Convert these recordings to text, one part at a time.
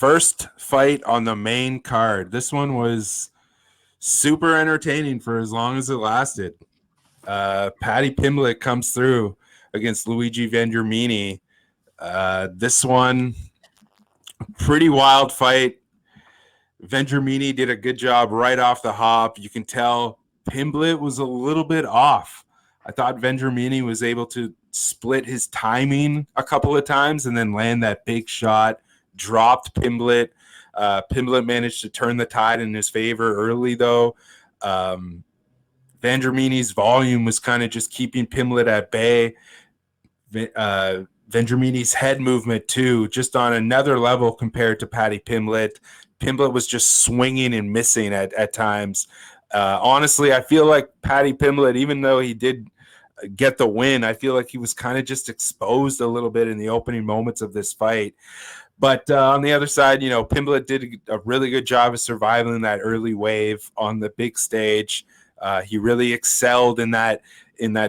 first fight on the main card. This one was super entertaining for as long as it lasted. Paddy Pimblett comes through against Luigi Vendramini. This one, pretty wild fight. Vendramini did a good job right off the hop. You can tell Pimblett was a little bit off. I thought Vendramini was able to split his timing a couple of times and then land that big shot, dropped Pimblett. Pimblett managed to turn the tide in his favor early, though. Vendramini's volume was kind of just keeping Pimblett at bay. Vendramini's head movement, too, just on another level compared to Paddy Pimblett. Pimblett was just swinging and missing at times. Honestly, I feel like Paddy Pimblett, even though he did get the win, I feel like he was kind of just exposed a little bit in the opening moments of this fight. But on the other side, Pimblett did a really good job of surviving that early wave on the big stage. He really excelled in that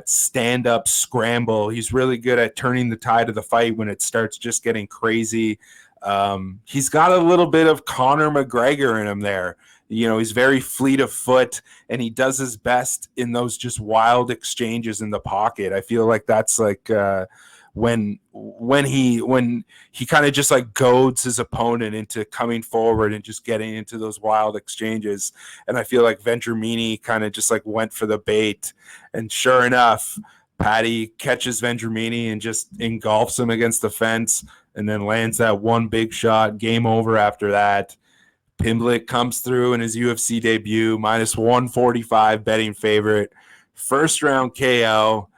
stand-up scramble. He's really good at turning the tide of the fight when it starts just getting crazy. He's got a little bit of Conor McGregor in him there. He's very fleet of foot, and he does his best in those just wild exchanges in the pocket. I feel like that's like when he kind of just like goads his opponent into coming forward and just getting into those wild exchanges. And I feel like Vendramini kind of just like went for the bait, and sure enough, Paddy catches Vendramini and just engulfs him against the fence, and then lands that one big shot. Game over after that. Pimblett comes through in his UFC debut, minus 145 betting favorite. First round KO.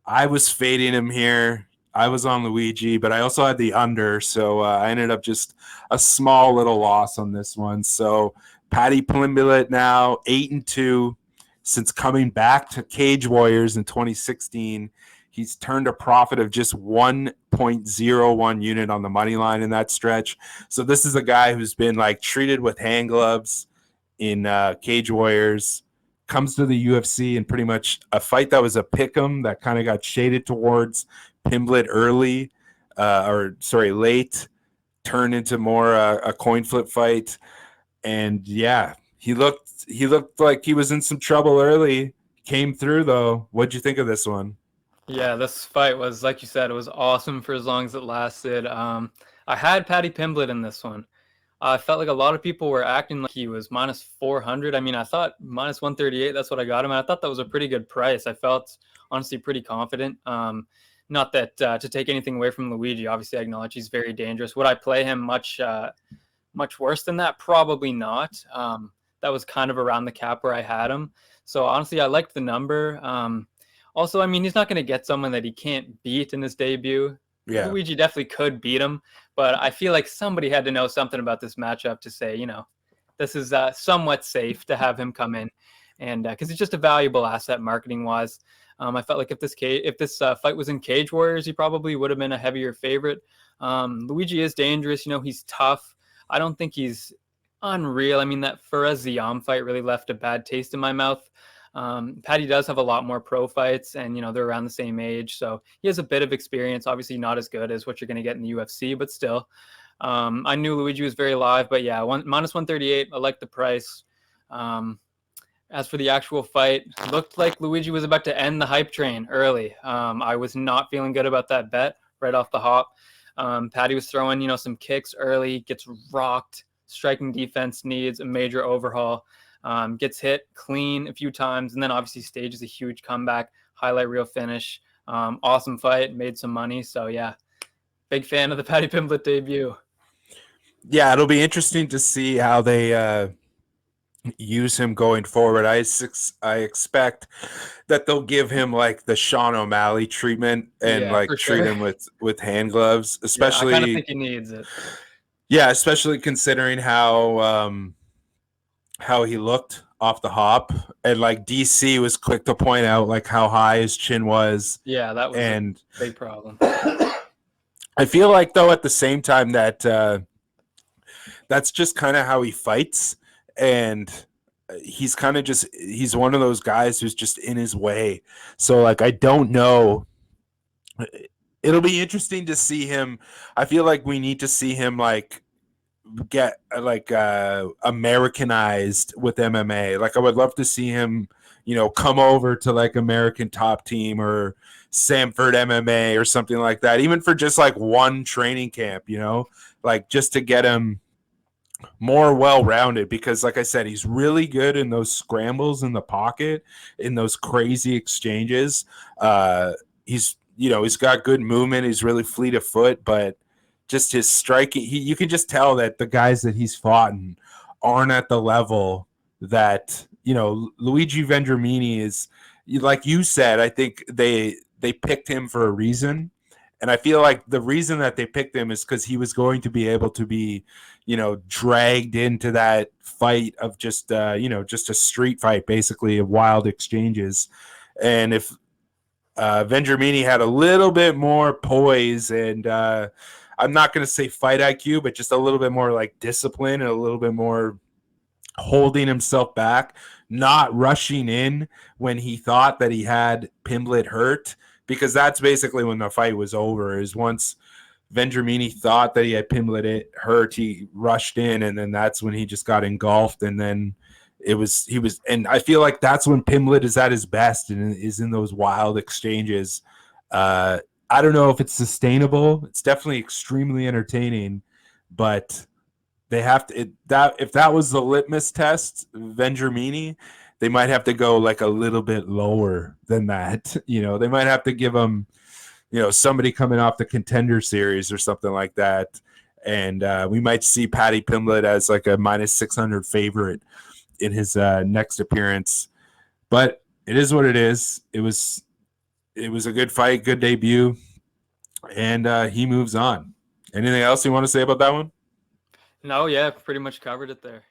I was fading him here. I was on Luigi, but I also had the under, so I ended up just a small little loss on this one. So Paddy Pimblett now 8-2 since coming back to Cage Warriors in 2016. He's turned a profit of just 1.01 unit on the money line in that stretch. So this is a guy who's been like treated with hand gloves in Cage Warriors, comes to the UFC in pretty much a fight that was a pick'em that kind of got shaded towards Pimblett early, late, turned into more a coin flip fight. And yeah, he looked like he was in some trouble early. Came through though. What'd you think of this one? Yeah, this fight was, like you said, it was awesome for as long as it lasted. I had Paddy Pimblett in this one. I felt like a lot of people were acting like he was minus 400. I mean, I thought minus 138, that's what I got him. And I thought that was a pretty good price. I felt honestly pretty confident. Not that to take anything away from Luigi, obviously I acknowledge he's very dangerous. Would I play him much worse than that? Probably not. That was kind of around the cap where I had him. So honestly, I liked the number. Also, I mean, he's not going to get someone that he can't beat in his debut. Yeah. Luigi definitely could beat him, but I feel like somebody had to know something about this matchup to say, this is somewhat safe to have him come in, and because he's just a valuable asset marketing-wise. I felt like if this fight was in Cage Warriors, he probably would have been a heavier favorite. Luigi is dangerous. He's tough. I don't think he's unreal. I mean, that Ferez-Ziam fight really left a bad taste in my mouth. Paddy does have a lot more pro fights, and they're around the same age, so he has a bit of experience. Obviously not as good as what you're going to get in the UFC, but still. I knew Luigi was very live, but yeah, minus 138. I like the price. As for the actual fight, looked like Luigi was about to end the hype train early. I was not feeling good about that bet right off the hop. Paddy was throwing some kicks early, gets rocked. Striking defense needs a major overhaul. Gets hit clean a few times, and then obviously stages a huge comeback, highlight reel finish. Awesome fight, made some money. So yeah, big fan of the Paddy Pimblett debut. Yeah, it'll be interesting to see how they use him going forward. I expect that they'll give him like the Sean O'Malley treatment and treat him with hand gloves, especially. Yeah, I kind of think he needs it. Yeah, especially considering how he looked off the hop, and like DC was quick to point out like how high his chin was. Yeah, that was a big problem. I feel like though at the same time that that's just kind of how he fights, and he's kind of he's one of those guys who's just in his way. So like I don't know. It'll be interesting to see him. I feel like we need to see him like get like Americanized with MMA. Like I would love to see him, come over to like American Top Team or Sanford MMA or something like that, even for just like one training camp, like just to get him more well-rounded, because like I said, he's really good in those scrambles in the pocket, in those crazy exchanges. He's got good movement, he's really fleet of foot, but just his striking, you can just tell that the guys that he's fought aren't at the level that Luigi Vendramini is. Like you said, I think they picked him for a reason. And I feel like the reason that they picked him is because he was going to be able to be, dragged into that fight of just a street fight, basically, of wild exchanges. And if Vendramini had a little bit more poise and I'm not going to say fight IQ, but just a little bit more like discipline and a little bit more holding himself back, not rushing in when he thought that he had Pimblett hurt, because that's basically when the fight was over. Is once Vendramini thought that he had Pimblett hurt, he rushed in, and then that's when he just got engulfed, and then and I feel like that's when Pimblett is at his best and is in those wild exchanges. I don't know if it's sustainable. It's definitely extremely entertaining, but they have to if that was the litmus test, Vendramini, they might have to go like a little bit lower than that. They might have to give him, somebody coming off the Contender Series or something like that, and we might see Paddy Pimblett as like a -600 favorite in his next appearance. But it is what it is. It was a good fight, good debut, and he moves on. Anything else you want to say about that one? No, yeah, pretty much covered it there.